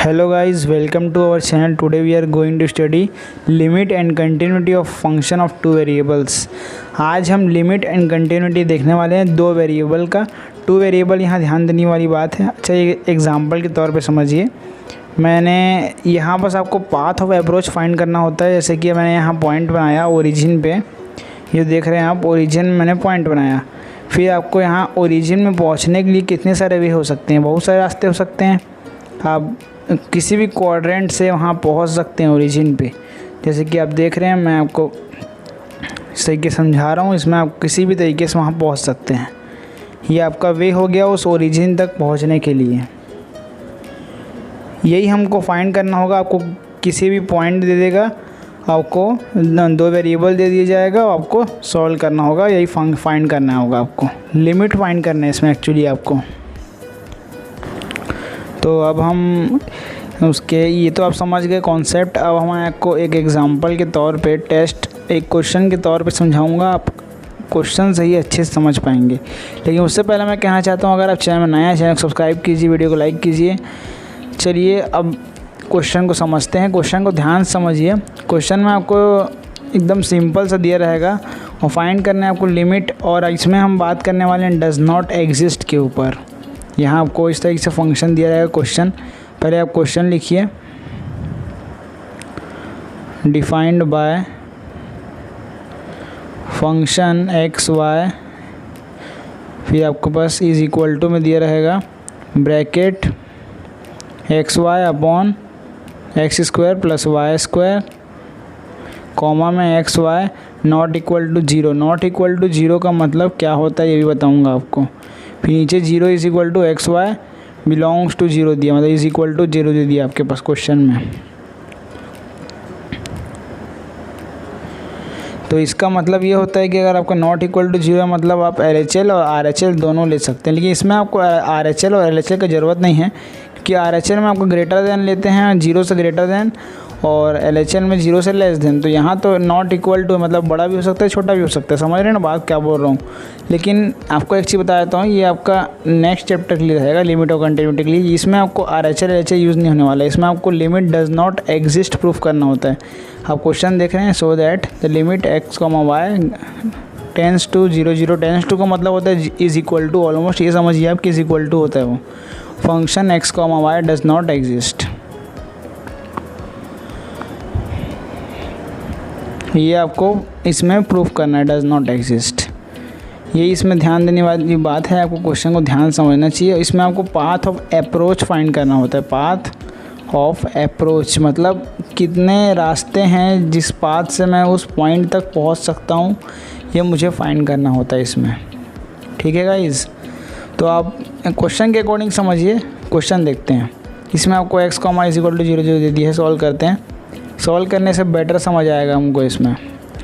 Hello guys, welcome to our channel. Today we are going to study limit and continuity of function of two variables. आज हम limit and continuity देखने वाले हैं दो variable का। Two variable यहाँ ध्यान देने वाली बात है। अच्छा, ये एग्जांपल के तौर पे समझिए। मैंने यहाँ बस आपको पाथ ऑफ अप्रोच फाइंड करना होता है। जैसे कि मैंने यहाँ पॉइंट बनाया ओरिजिन पे, ये देख रहे हैं आप, ओरिजिन मैंने पॉइंट बनाया। फिर आपको यहाँ ओरिजिन में पहुँचने के लिए कितने सारे वे हो सकते हैं, बहुत सारे रास्ते हो सकते हैं। आप किसी भी क्वाड्रेंट से वहाँ पहुँच सकते हैं ओरिजिन पे। जैसे कि आप देख रहे हैं, मैं आपको सही के समझा रहा हूँ, इसमें आप किसी भी तरीके से वहाँ पहुँच सकते हैं। ये आपका वे हो गया उस ओरिजिन तक पहुँचने के लिए। यही हमको फाइंड करना होगा। आपको किसी भी पॉइंट दे देगा, आपको दो वेरिएबल दे दिया जाएगा, आपको सॉल्व करना होगा। यही फाइंड करना होगा, आपको लिमिट फाइंड करना है इसमें एक्चुअली आपको। तो अब हम ये तो आप समझ गए कॉन्सेप्ट। अब हम आपको एक एग्जांपल के तौर पे एक क्वेश्चन के तौर पे समझाऊंगा। आप क्वेश्चन से ही अच्छे से समझ पाएंगे। लेकिन उससे पहले मैं कहना चाहता हूँ, अगर आप चैनल में नया है, चैनल को सब्सक्राइब कीजिए, वीडियो को लाइक कीजिए। चलिए अब क्वेश्चन को समझते हैं। क्वेश्चन को ध्यान से समझिए। क्वेश्चन में आपको एकदम सिंपल सा दिया रहेगा और फाइंड करना है आपको लिमिट, और इसमें हम बात करने वाले हैं डज़ नॉट एग्जिस्ट के ऊपर। यहाँ आपको इस तरीके से फंक्शन दिया रहेगा क्वेश्चन। पहले आप क्वेश्चन लिखिए, defined by function x y, फिर आपके पास इज इक्वल टू में दिया रहेगा bracket x y upon x square plus y square, comma में x y not equal to zero. Not equal to zero का मतलब क्या होता है ये भी बताऊंगा आपको। फिर नीचे zero is equal to x y belongs to zero दिया, मतलब इज इक्वल टू जीरो दे दिया आपके पास क्वेश्चन में। तो इसका मतलब ये होता है कि अगर आपका नॉट इक्वल टू जीरो मतलब आप LHL और RHL दोनों ले सकते हैं। लेकिन इसमें आपको RHL और LHL की ज़रूरत नहीं है, क्योंकि RHL में आपको ग्रेटर देन लेते हैं, जीरो से ग्रेटर देन, और LHL में जीरो से लेस देन। तो यहाँ तो नॉट इक्वल टू मतलब बड़ा भी हो सकता है, छोटा भी हो सकता है। समझ रहे हैं ना बात क्या बोल रहा हूँ। लेकिन आपको एक चीज़ बता देता हूँ, ये आपका नेक्स्ट चैप्टर के लिए रहेगा, लिमिट और कंटिन्यूटी के लिए। इसमें आपको RHL LHL यूज़ नहीं होने वाला है। इसमें आपको limit does not exist proof करना होता है। आप क्वेश्चन देख रहे हैं, so that the limit x comma y tends to zero zero. Tends to का मतलब होता है इज इक्वल टू, ऑलमोस्ट ये समझिए आप कि इज इक्वल टू होता है वो। Function x comma why does not exist, ये आपको इसमें प्रूफ करना है, डज नॉट एग्जिस्ट। ये इसमें ध्यान देने वाली बात है, आपको क्वेश्चन को ध्यान समझना चाहिए। इसमें आपको पाथ ऑफ अप्रोच फाइंड करना होता है। पाथ ऑफ अप्रोच मतलब कितने रास्ते हैं जिस पाथ से मैं उस पॉइंट तक पहुंच सकता हूं, ये मुझे फाइंड करना होता है इसमें। ठीक है गाइस, तो आप क्वेश्चन के अकॉर्डिंग समझिए। क्वेश्चन देखते हैं। इसमें आपको x comma is equal to zero zero दे दिया है। सॉल्व करते हैं। सॉल्व करने से बेटर समझ आएगा हमको इसमें।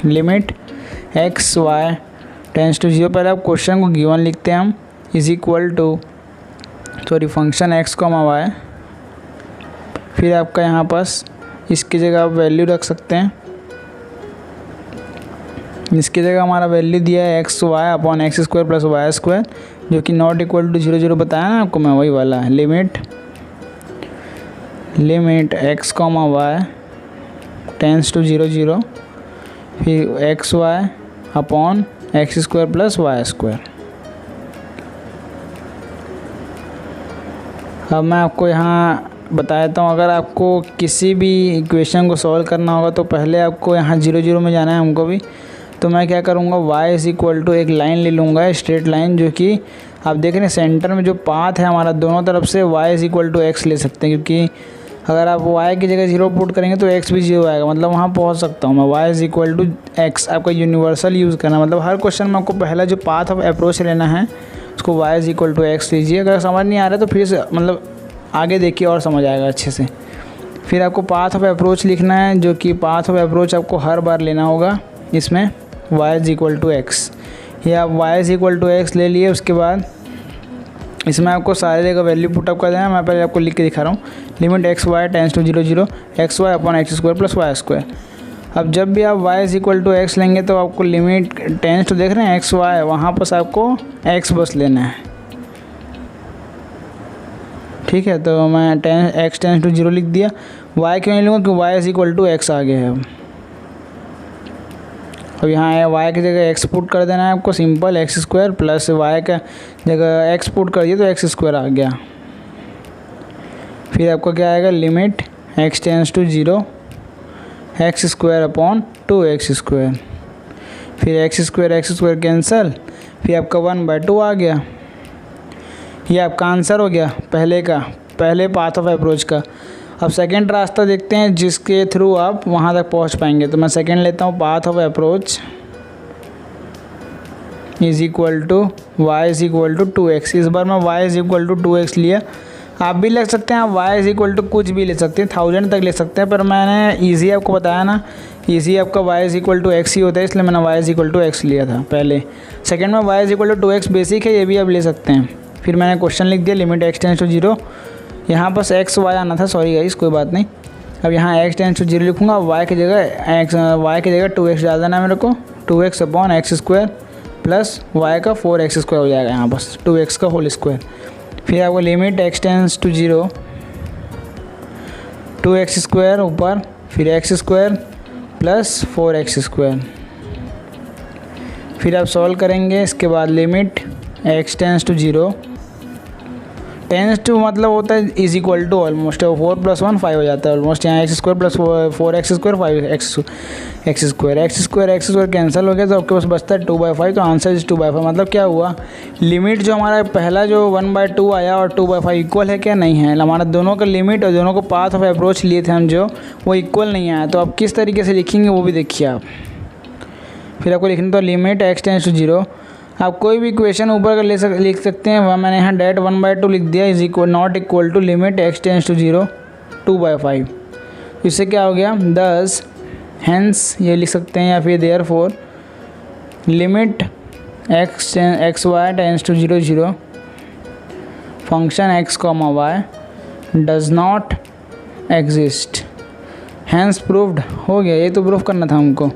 Limit x y tends to zero, पहले आप क्वेश्चन को गिवन लिखते हैं हम, is equal to function x comma y. फिर आपका यहाँ पास इसकी जगह आप वैल्यू रख सकते हैं। इसकी जगह हमारा वैल्यू दिया है x y upon x square plus y square, जो कि not equal to zero zero बताया ना आपको मैं, वही वाला है। Limit x comma y tends to zero zero, फिर x y upon x square plus y square. अब मैं आपको यहाँ बता देता हूँ, अगर आपको किसी भी इक्वेशन को सॉल्व करना होगा तो पहले आपको यहाँ जीरो जीरो में जाना है हमको भी। तो मैं क्या करूँगा, y इज़ इक्वल टू एक लाइन ले लूँगा, स्ट्रेट लाइन, जो कि आप देख रहे हैं सेंटर में जो पाथ है हमारा, दोनों तरफ से y is equal to x ले सकते हैं। क्योंकि अगर आप y की जगह जीरो पुट करेंगे तो x भी जीरो आएगा, मतलब वहाँ पहुँच सकता हूँ मैं। y is equal to x आपका यूनिवर्सल यूज़ करना, मतलब हर क्वेश्चन में आपको पहला जो पाथ ऑफ अप्रोच लेना है उसको y is equal to x लीजिए। अगर समझ नहीं आ रहा है तो फिर से मतलब आगे देखिए और समझ आएगा अच्छे से। फिर आपको पाथ ऑफ अप्रोच लिखना है, जो कि पाथ ऑफ अप्रोच आपको हर बार लेना होगा इसमें y is equal to x. ये आप y is equal to x ले लिए, उसके बाद इसमें आपको सारे जगह वैल्यू पुटअप कर देना। मैं पहले आपको लिख के दिखा रहा हूँ। Limit x y tends to zero zero x y upon x square plus y square. अब जब भी आप y is equal to x लेंगे तो आपको लिमिट टेंस टू देख रहे हैं एक्स वाई, वहाँ पर आपको x बस लेना है। ठीक है, तो मैं x टेंस टू 0 लिख दिया। y क्यों नहीं लूँगा, क्योंकि y is equal to x आ गया है। अब यहाँ है y की जगह x पुट कर देना है आपको, simple x square plus y का जगह x पुट कर दिया तो x स्क्वायर आ गया। फिर आपका क्या आएगा, limit x tends to 0 x square upon 2x स्क्वायर। फिर x स्क्वायर कैंसल, फिर आपका 1/2 आ गया। ये आपका आंसर हो गया पहले पाथ ऑफ अप्रोच का। अब सेकंड रास्ता देखते हैं जिसके थ्रू आप वहाँ तक पहुँच पाएंगे। तो मैं सेकंड लेता हूँ, path of approach is equal to y is equal to 2x। इस बार मैं y is equal to 2x लिया। आप भी लिख सकते हैं, आप y इज इक्वल टू कुछ भी ले सकते हैं, 1000 तक ले सकते हैं, पर मैंने ईजी आपको बताया ना, ईजी आपका y is equal to x ही होता है, इसलिए मैंने y is equal to x लिया था पहले। सेकंड में y is equal to 2x basic है, ये भी आप ले सकते हैं। फिर मैंने क्वेश्चन लिख दिया, लिमिट x टेंस टू 0, यहाँ बस x y आना था, सॉरी गाइस कोई बात नहीं। अब यहाँ x टेंस टू 0 लिखूँगा, y की जगह 2x डाल देना मेरे को, 2x upon x square plus y का 4x स्क्वायर हो जाएगा, यहाँ बस 2x का होल स्क्वायर। फिर आपको limit x tends to 0 2x square ऊपर, फिर x square plus 4x square. फिर आप सॉल्व करेंगे, इसके बाद limit x tends to 0 tends to मतलब होता है इज इक्वल टू ऑलमोस्ट 4 + 1 5 हो जाता है ऑलमोस्ट। यहाँ x square plus 4x square 5x square cancel हो गया, तो आपके पास बचता है 2/5। तो आंसर इज 2/5। मतलब क्या हुआ, लिमिट जो हमारा पहला जो 1/2 आया और 2/5 इक्वल है क्या, नहीं है। हमारा दोनों का लिमिट और दोनों को पाथ ऑफ अप्रोच लिए थे हम जो, वो इक्वल नहीं आया। तो आप किस तरीके से लिखेंगे वो भी देखिए आप। फिर आपको लिखना तो लिमिट x टेंस टू 0, आप कोई भी इक्वेशन ऊपर का लिख सकते हैं। मैंने यहाँ डेट 1/2 लिख दिया, is equal not equal to limit x tends to 0 2/5। इससे क्या हो गया, 10 हेंस ये लिख सकते हैं, या फिर therefore limit x y tends to 0 0 function x, y does not exist, hence proved हो गया। ये तो प्रूफ करना था हमको,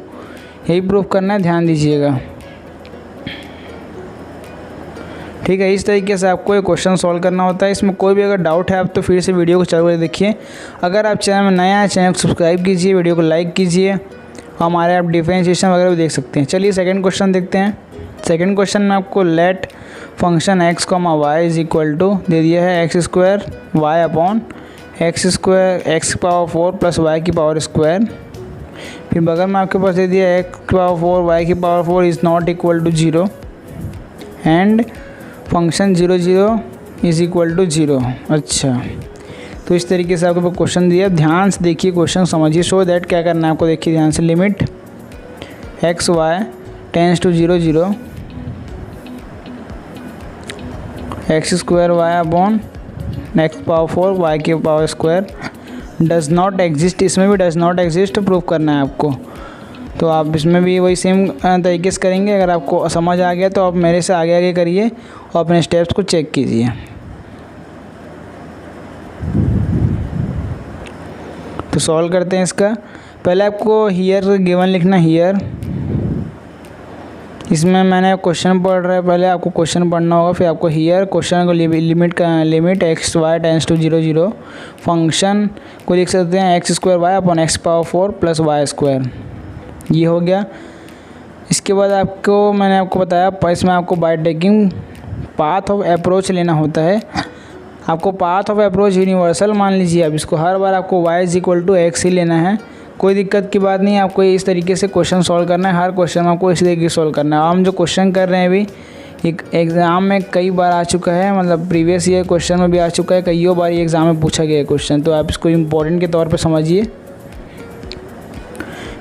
यही प्रूफ करना है, ध्यान दीजिएगा। ठीक है, इस तरीके से आपको ये क्वेश्चन सॉल्व करना होता है। इसमें कोई भी अगर डाउट है आप तो फिर से वीडियो को चालू करके देखिए। अगर आप चैनल में नया है, चैनल को सब्सक्राइब कीजिए, वीडियो को लाइक कीजिए। हमारे आप डिफरेंशिएशन वगैरह भी देख सकते हैं। चलिए सेकंड क्वेश्चन देखते हैं। सेकंड क्वेश्चन में आपको let function x, y is equal to दे दिया है x square y upon x square x की पावर 4 प्लस वाई की पावर स्क्वायर। फिर बगल में आपके पास दे दिया एक्स की पावर 4 वाई की power 4 is not equal to 0 and function 0 0 is equal to 0। अच्छा, तो इस तरीके से आपको क्वेश्चन दिया, ध्यान से देखिए क्वेश्चन समझिए। सो दैट क्या करना है आपको, देखिए ध्यान से। Limit x y tends to 0 0 x square y upon x power 4 y की power square does not exist. इसमें भी डज नॉट एग्जिस्ट प्रूव करना है आपको। तो आप इसमें भी वही सेम तरीके से करेंगे। अगर आपको समझ आ गया तो आप मेरे से आगे आगे करिए और अपने स्टेप्स को चेक कीजिए। तो सॉल्व करते हैं इसका। पहले आपको हियर गिवन लिखना, हियर। इसमें मैंने क्वेश्चन पढ़ रहा है, पहले आपको क्वेश्चन पढ़ना होगा, फिर आपको हियर क्वेश्चन को limit x y tends to 0 0 function को लिख सकते हैं x square y upon x power 4 plus y square. ये हो गया। इसके बाद आपको मैंने आपको बताया इसमें आपको by taking path of approach लेना होता है। आपको पाथ ऑफ अप्रोच यूनिवर्सल मान लीजिए। अब इसको हर बार आपको y is equal to x ही लेना है, कोई दिक्कत की बात नहीं है। आपको इस तरीके से क्वेश्चन सॉल्व करना है, हर क्वेश्चन आपको इस तरीके से सॉल्व करना है। हम जो क्वेश्चन कर रहे हैं अभी एक एग्ज़ाम में कई बार आ चुका है, मतलब प्रीवियस ईयर क्वेश्चन में भी आ चुका है, कईयों बार ये एग्ज़ाम में पूछा गया है क्वेश्चन। तो आप इसको इम्पोर्टेंट के तौर पर समझिए।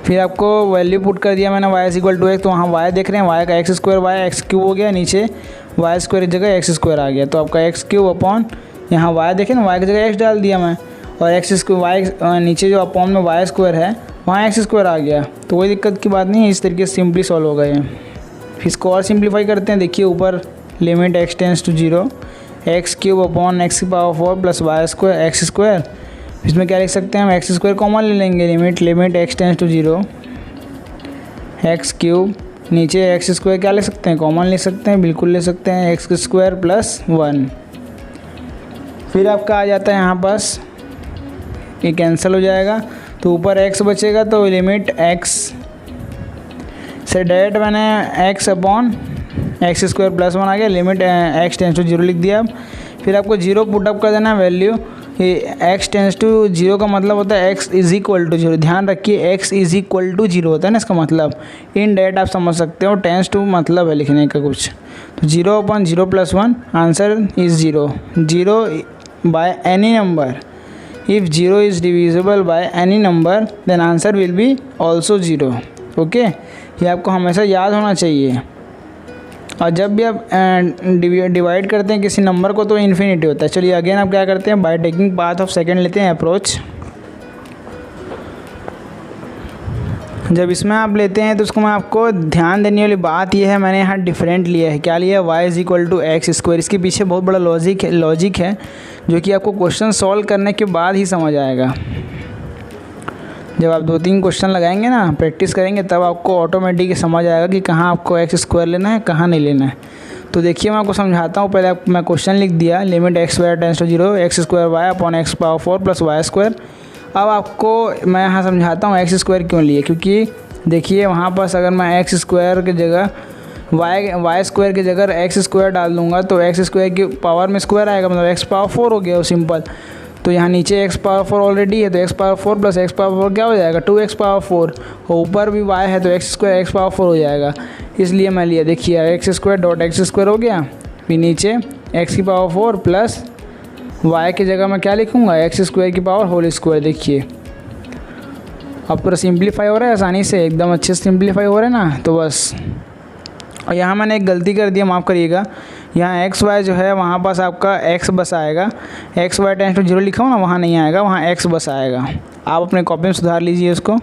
फिर आपको वैल्यू पुट कर दिया मैंने y is equal to x, तो वहाँ y देख रहे हैं, y का x square y x cube हो गया, नीचे वाई स्क्वायर की जगह एक्स स्क्वायर आ गया। तो आपका एक्स क्यूब अपॉन यहाँ y देखें ना, y की जगह x डाल दिया मैं, और एक्स स्क्वायर y नीचे जो अपॉन में वाई स्क्वायर है वहाँ एक्स स्क्वायर आ गया। तो कोई दिक्कत की बात नहीं है, इस तरीके से सिंपली सॉल्व हो गए। फिर इसको और सिंप्लीफाई करते हैं। देखिए ऊपर limit x tends to 0 x cube upon x की power 4 plus y square x square. इसमें क्या लिख सकते हैं हम, एक्स स्क्वायर कॉमन ले लेंगे। Limit x tends to 0 x cube, नीचे एक्स स्क्वायर क्या ले सकते हैं, कॉमन ले सकते हैं, बिल्कुल ले सकते हैं, एक्स स्क्वायर प्लस 1। फिर आपका आ जाता है यहाँ पास, ये कैंसिल हो जाएगा तो ऊपर x बचेगा, तो लिमिट x से डायरेक्ट मैंने x upon x square plus 1 आ गया, लिमिट x टेंस टू 0 लिख दिया। अब फिर आपको 0 पुटअप कर देना है वैल्यू, ये x टेंस टू 0 का मतलब होता है x इज इक्वल टू 0। ध्यान रखिए x इज इक्वल टू 0 होता है ना, इसका मतलब इन डायरेक्ट आप समझ सकते हो, टेंस टू मतलब है लिखने का कुछ, तो 0 upon 0 plus 1 answer is 0। 0 by any number, if 0 is divisible by any number then answer will be also 0। Okay, ये आपको हमेशा याद होना चाहिए। और जब भी आप डिवाइड करते हैं किसी नंबर को तो इन्फिनिटी होता है। चलिए अगेन आप क्या करते हैं, by taking path of second लेते हैं अप्रोच। जब इसमें आप लेते हैं तो उसको मैं आपको ध्यान देने वाली बात यह है, मैंने यहाँ डिफरेंट लिया है। क्या लिया है, y is equal to x square. इसके पीछे बहुत बड़ा लॉजिक है जो कि आपको क्वेश्चन सॉल्व करने के बाद ही समझ आएगा। जब आप 2-3 क्वेश्चन लगाएंगे ना, प्रैक्टिस करेंगे, तब आपको ऑटोमेटिक समझ आएगा कि कहाँ आपको एक्स स्क्वायर लेना है, कहाँ नहीं लेना है। तो देखिए मैं आपको समझाता हूँ। पहले मैं क्वेश्चन लिख दिया, limit x y tends to 0 x square y upon x power 4 plus y square. अब आपको मैं यहाँ समझाता हूँ एक्स स्क्वायर क्यों लिए, क्योंकि देखिए वहाँ पास अगर मैं एक्स स्क्वायर की जगह वाई स्क्वायर की जगह एक्स स्क्वायर डाल दूँगा तो एक्स स्क्वायर की पावर में स्क्वायर आएगा, मतलब एक्स पावर 4 हो गया वो सिंपल। तो यहाँ नीचे एक्स पावर 4 ऑलरेडी है, तो x power 4 plus x power 4 क्या हो जाएगा, 2x पावर 4। और ऊपर भी y है तो एक्स स्क्वायर एक्स पावर 4 हो जाएगा, इसलिए मैं लिया। देखिए x square dot x square हो गया, फिर नीचे एक्स की पावर 4 प्लस y की जगह मैं क्या लिखूँगा, एक्स स्क्वायर की पावर होल स्क्वायर। देखिए अब पूरा सिंप्लीफाई हो रहा है आसानी से, एकदम अच्छे से सिंप्लीफाई हो रहा है ना। तो बस, और यहाँ मैंने एक गलती कर दिया, माफ़ करिएगा। यहाँ एक्स वाई जो है वहाँ पास आपका एक्स बस आएगा, एक्स वाई टेंस टू 0 लिखा हो ना, वहाँ नहीं आएगा, वहाँ एक्स बस आएगा। आप अपने कॉपी में सुधार लीजिए उसको।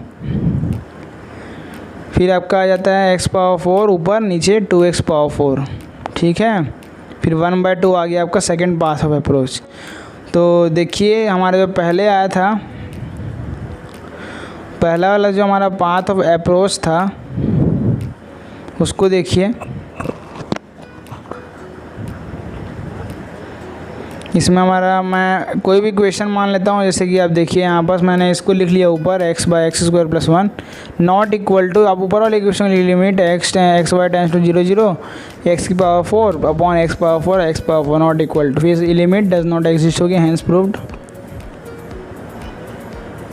फिर आपका आ जाता है एक्स पावर 4 ऊपर, नीचे 2x पावर 4, ठीक है। फिर 1/2 आ गया आपका सेकेंड पाथ ऑफ अप्रोच। तो देखिए हमारे जो पहले आया था, पहला वाला जो हमारा पाथ ऑफ अप्रोच था उसको देखिए। इसमें हमारा, मैं कोई भी क्वेश्चन मान लेता हूँ, जैसे कि आप देखिए यहाँ पास मैंने इसको लिख लिया ऊपर x by x square plus 1 not equal to, आप ऊपर वाले क्वेश्चन की limit x y tends to 0 0 x की power 4 upon x power 4 x power 4 not equal to, फिर लिमिट डज नॉट एग्जिस्ट होगी, हैंस प्रूव्ड।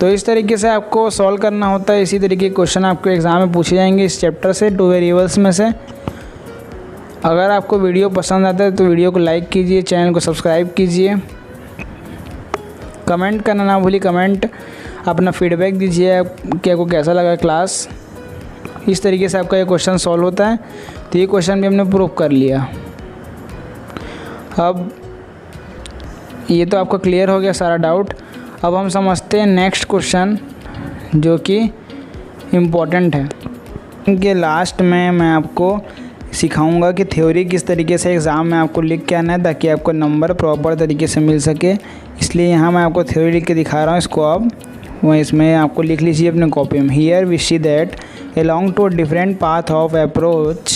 तो इस तरीके से आपको सॉल्व करना होता है। इसी तरीके के क्वेश्चन आपको एग्ज़ाम में पूछे जाएंगे इस चैप्टर से, 2 वेरिएबल्स में से। अगर आपको वीडियो पसंद आता है तो वीडियो को लाइक कीजिए, चैनल को सब्सक्राइब कीजिए, कमेंट करना ना भूलिए, कमेंट अपना फीडबैक दीजिए कि आपको कैसा लगा क्लास। इस तरीके से आपका ये क्वेश्चन सॉल्व होता है। तो ये क्वेश्चन भी हमने प्रूव कर लिया। अब ये तो आपको क्लियर हो गया सारा डाउट। अब हम समझते हैं नेक्स्ट क्वेश्चन जो कि इम्पोर्टेंट है। इनके लास्ट में मैं आपको सिखाऊंगा कि थ्योरी किस तरीके से एग्ज़ाम में आपको लिख के आना है ताकि आपको नंबर प्रॉपर तरीके से मिल सके। इसलिए यहाँ मैं आपको थ्योरी लिख के दिखा रहा हूँ, इसको आप वह इसमें आपको लिख लीजिए अपने कॉपी में। Here we see that along to different path of approach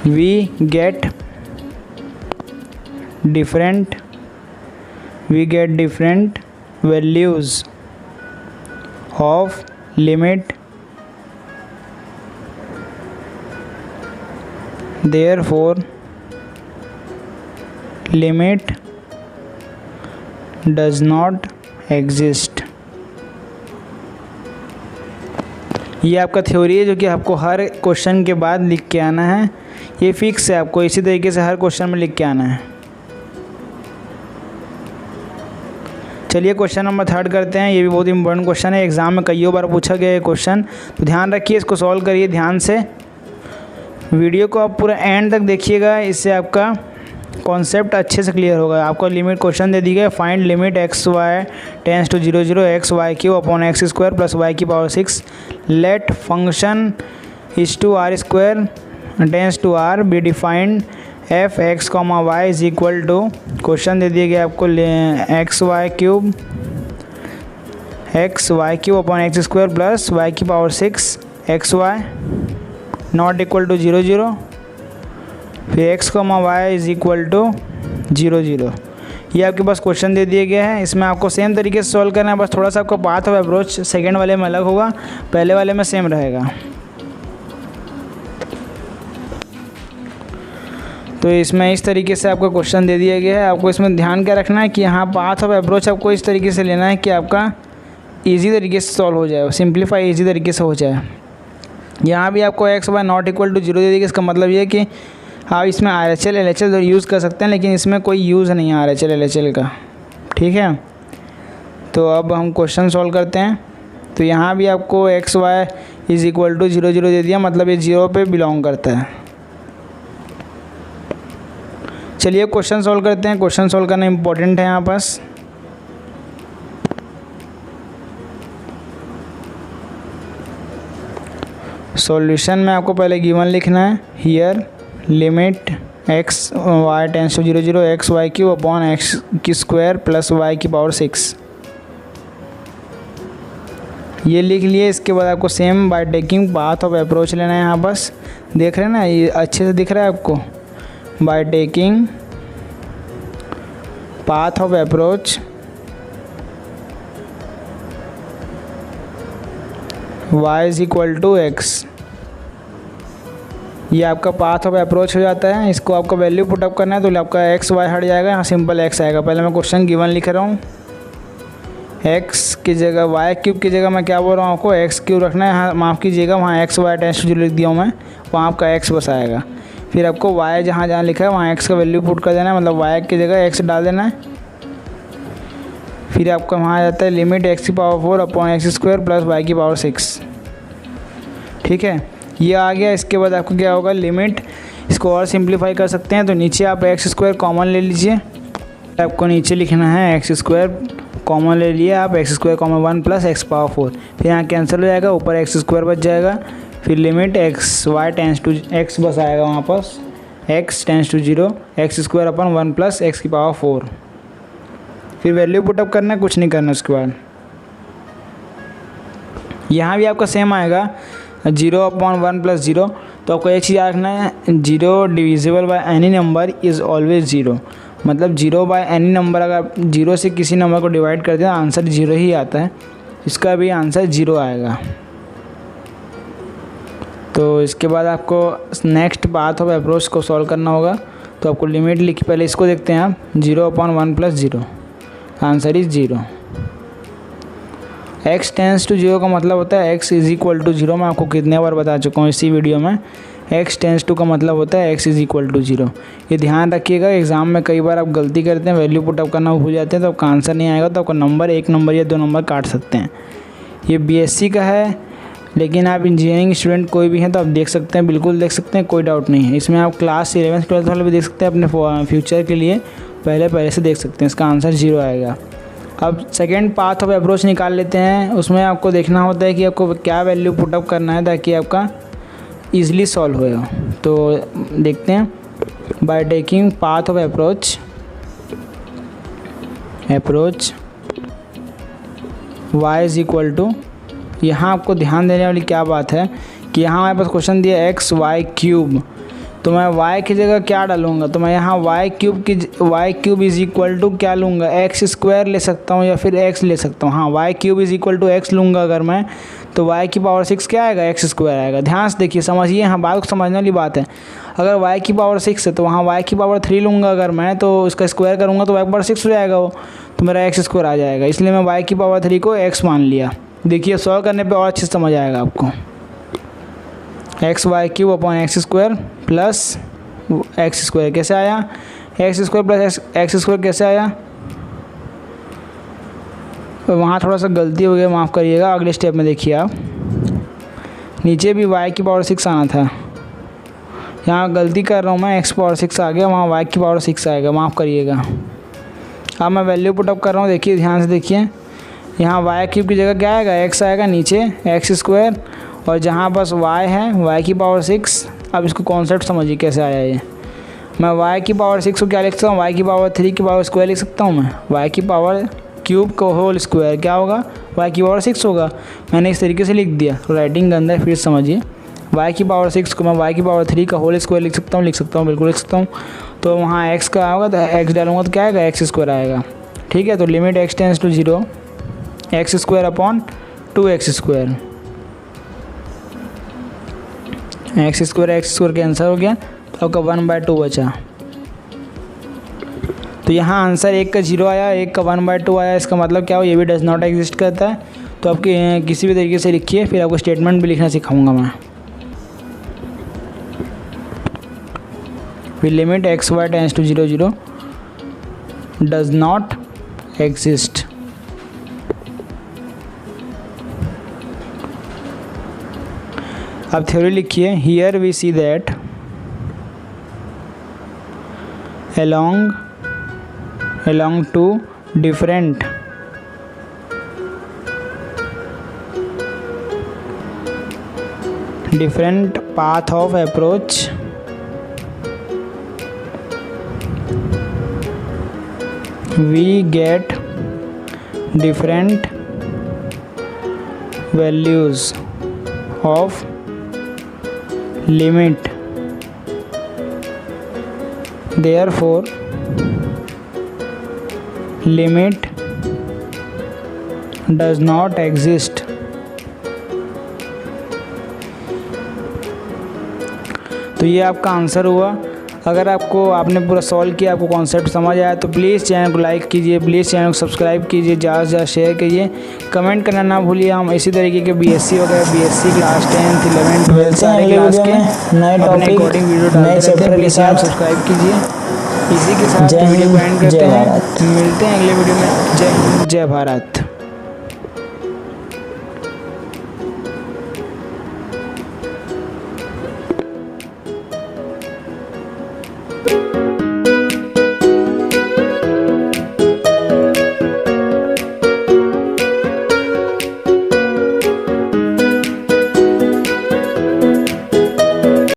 we get different values of limit, therefore limit does not exist। ये आपका थ्योरी है जो कि आपको हर क्वेश्चन के बाद लिख के आना है। ये फिक्स है, आपको इसी तरीके से हर क्वेश्चन में लिख के आना है। चलिए क्वेश्चन नंबर 3 करते हैं। ये भी बहुत इंपॉर्टेंट क्वेश्चन है, एग्ज़ाम में कई बार पूछा गया है क्वेश्चन, तो ध्यान रखिए, इसको सॉल्व करिए ध्यान से। वीडियो को आप पूरा एंड तक देखिएगा, इससे आपका कॉन्सेप्ट अच्छे से क्लियर होगा। आपको लिमिट क्वेश्चन दे दी गई, find limit x y tends to 0 0 x y cube upon x square plus y की power 6 let function is to R square tends to R be defined f x comma y is equal to, question दे दिए गए आपको x y cube upon x square plus y की power 6 x y not equal to 0 0 फिर x, y is equal to 0 0। ये आपके पास question दे दिया गया है। इसमें आपको सेम तरीके से सॉल्व करना है, बस थोड़ा सा आपका पाथ ऑफ अप्रोच सेकेंड वाले में अलग होगा, पहले वाले में सेम रहेगा। तो इसमें इस तरीके से आपको क्वेश्चन दे दिया गया है। आपको इसमें ध्यान क्या रखना है कि यहाँ पाथ ऑफ अप्रोच आपको इस तरीके से लेना है कि आपका इजी तरीके से सॉल्व हो जाए, सिंप्लीफाई इजी तरीके से हो जाए। यहाँ भी आपको x y not equal to 0 दे देगी। इसका मतलब ये है कि आप इसमें RHL LHL यूज़ कर सकते हैं, लेकिन इसमें कोई यूज़ नहीं है RHL LHL का, ठीक है। तो अब हम क्वेश्चन सॉल्व करते हैं। तो यहाँ भी आपको x y is equal to 0 0 दे दिया, मतलब ये 0 पे बिलोंग करता है। चलिए क्वेश्चन सॉल्व करते हैं। क्वेश्चन सॉल्व करना इम्पोर्टेंट है यहाँ पास। सॉल्यूशन में आपको पहले गिवन लिखना है, here limit x y tends to 0 0 x y cube upon x की स्क्वायर प्लस y की पावर 6, ये लिख लिए। इसके बाद आपको same by taking path of approach लेना है। यहाँ बस देख रहे हैं ना, ये अच्छे से दिख रहा है आपको। By taking path of approach y is equal to x, ये आपका पाथ ऑफ अप्रोच हो जाता है। इसको आपको वैल्यू पुटअप करना है, तो आपका x y हट जाएगा, यहाँ सिंपल x आएगा। पहले मैं क्वेश्चन गिवन लिख रहा हूँ, x की जगह y क्यूब की जगह मैं क्या बोल रहा हूँ आपको x क्यूब रखना है। यहाँ माफ़ कीजिएगा, वहाँ x y टेंस टू 0 लिख दिया हूँ मैं, वहाँ आपका x बस आएगा। फिर आपको y जहाँ जहाँ लिखा है वहाँ x का वैल्यू पुट कर देना है, मतलब y की जगह x डाल देना है। फिर आपका वहाँ आ जाता है लिमिट x की power 4 upon x square plus y की पावर 6, ठीक है, ये आ गया। इसके बाद आपको क्या होगा, लिमिट, इसको और सिंप्लीफाई कर सकते हैं। तो नीचे आप एक्स स्क्वायर कॉमन ले लीजिए, आपको नीचे लिखना है एक्स स्क्वायर कॉमन ले लिए आप, x square common 1 plus x power 4, फिर यहाँ कैंसिल हो जाएगा, ऊपर एक्स स्क्वायर बच जाएगा। फिर limit x y tends to x बस आएगा वहाँ पास, x tends to 0 x square upon 1 plus x की पावर 4। फिर वैल्यू पुटअप करना है, कुछ नहीं करना। उसके बाद यहाँ भी आपका सेम आएगा 0 अपॉन 1 प्लस 0। तो आपको एक चीज़ याद रखना है, 0 divisible by any number is always 0, मतलब 0 बाय एनी नंबर, अगर 0 से किसी नंबर को डिवाइड करते हैं आंसर 0 ही आता है। इसका भी आंसर 0 आएगा। तो इसके बाद आपको नेक्स्ट पाथ ऑफ अप्रोच को सॉल्व करना होगा। तो आपको लिमिट लिख, पहले इसको देखते हैं आप, 0 upon 1 plus 0, answer is 0। x tends to 0 का मतलब होता है x इज़ इक्वल टू 0। मैं आपको कितने बार बता चुका हूँ इसी वीडियो में, x टेंस टू का मतलब होता है x इज़ इक्वल टू 0। ये ध्यान रखिएगा, एग्जाम में कई बार आप गलती करते हैं, वैल्यू पुटअप करना भूल जाते हैं, तो आपका आंसर नहीं आएगा, तो आपका नंबर 1 नंबर या 2 नंबर काट सकते हैं। ये BSc का है, लेकिन आप इंजीनियरिंग स्टूडेंट कोई भी हैं तो आप देख सकते हैं, बिल्कुल देख सकते हैं, कोई डाउट नहीं है। इसमें आप क्लास 11th 12th वाले भी देख सकते हैं, अपने फ्यूचर के लिए पहले से देख सकते हैं। इसका आंसर 0 आएगा। अब सेकेंड पाथ ऑफ अप्रोच निकाल लेते हैं। उसमें आपको देखना होता है कि आपको क्या वैल्यू पुटअप करना है ताकि आपका ईज़िली सॉल्व होगा। तो देखते हैं, by taking path of approach y is equal to, यहाँ आपको ध्यान देने वाली क्या बात है कि यहाँ हमारे पास क्वेश्चन दिया एक्स वाई क्यूब, तो मैं y की जगह क्या डालूंगा, तो मैं यहाँ y cube is equal to क्या लूँगा, एक्स स्क्वायर ले सकता हूँ या फिर x ले सकता हूँ। हाँ, y cube is equal to x लूँगा अगर मैं, तो y की पावर 6 क्या आएगा, एक्स स्क्वायर आएगा। ध्यान से देखिए, समझिए, हाँ बात को समझने वाली बात है। अगर y की पावर 6 है तो वहाँ y की पावर 3 लूँगा अगर मैं, तो इसका स्क्वायर करूँगा तो y की पावर 6 हो जाएगा वो, तो मेरा एक्स स्क्वायर आ जाएगा। इसलिए मैं y की पावर 3 को x मान लिया। देखिए सॉल्व करने पर और अच्छे से समझ आएगा आपको। X y cube upon x square plus x square कैसे आया, x square plus x square कैसे आया, वहाँ थोड़ा सा गलती हो गया, माफ़ करिएगा। अगले स्टेप में देखिए आप, नीचे भी y की पावर 6 आना था, यहाँ गलती कर रहा हूँ मैं, x पावर 6 आ गया, वहाँ y की पावर 6 आएगा, माफ़ करिएगा। अब मैं वैल्यू पुटअप कर रहा हूँ, देखिए ध्यान से देखिए, यहाँ y क्यूब की जगह क्या आएगा, x आएगा, नीचे एक्स स्क्वायर, और जहाँ बस y है y की पावर 6। अब इसको कॉन्सेप्ट समझिए कैसे आया ये। मैं y की पावर 6 को क्या लिख सकता हूँ, y की पावर 3 की पावर स्क्वायर लिख सकता हूँ मैं, y की पावर क्यूब को होल स्क्वायर क्या होगा, y की पावर 6 होगा। मैंने इस तरीके से लिख दिया, तो राइटिंग गंदा है, फिर समझिए। y की पावर 6 को मैं y की पावर 3 का होल स्क्वायर लिख सकता हूँ, बिल्कुल लिख सकता हूँ। तो वहाँ x का होगा तो x डालूंगा तो क्या आएगा, एक्स स्क्वायर आएगा। ठीक है, तो limit x tends to 0 x square upon 2x square, x square cancel हो गया तो आपका 1/2 बचा। तो यहाँ आंसर एक का 0 आया, एक का 1/2 आया। इसका मतलब क्या हो, ये भी डज नॉट एग्जिस्ट करता है। तो आपके किसी भी तरीके से लिखिए, फिर आपको स्टेटमेंट भी लिखना सिखाऊंगा मैं। फिर limit x y tends to 0 0 does not exist. अब थ्योरी लिखिए, here we see that along two different path of approach we get different values of limit, therefore limit does not exist। तो ये आपका आंसर हुआ। अगर आपने पूरा solve किया, आपको कॉन्सेप्ट समझ आया तो प्लीज़ चैनल को लाइक कीजिए, प्लीज़ चैनल को सब्सक्राइब कीजिए, ज़्यादा से ज़्यादा शेयर कीजिए, कमेंट करना ना भूलिए। हम इसी तरीके के बीएससी वगैरह, BSc class 10th 11th 12th सारे क्लास के नए टॉपिक अकॉर्डिंग वीडियो डालते रहते हैं। प्लीज़ चैनल सब्सक्राइब कीजिए। इसी के साथ वीडियो को एंड करते हैं, मिलते हैं अगले वीडियो में। जय हिंद, जय भारत।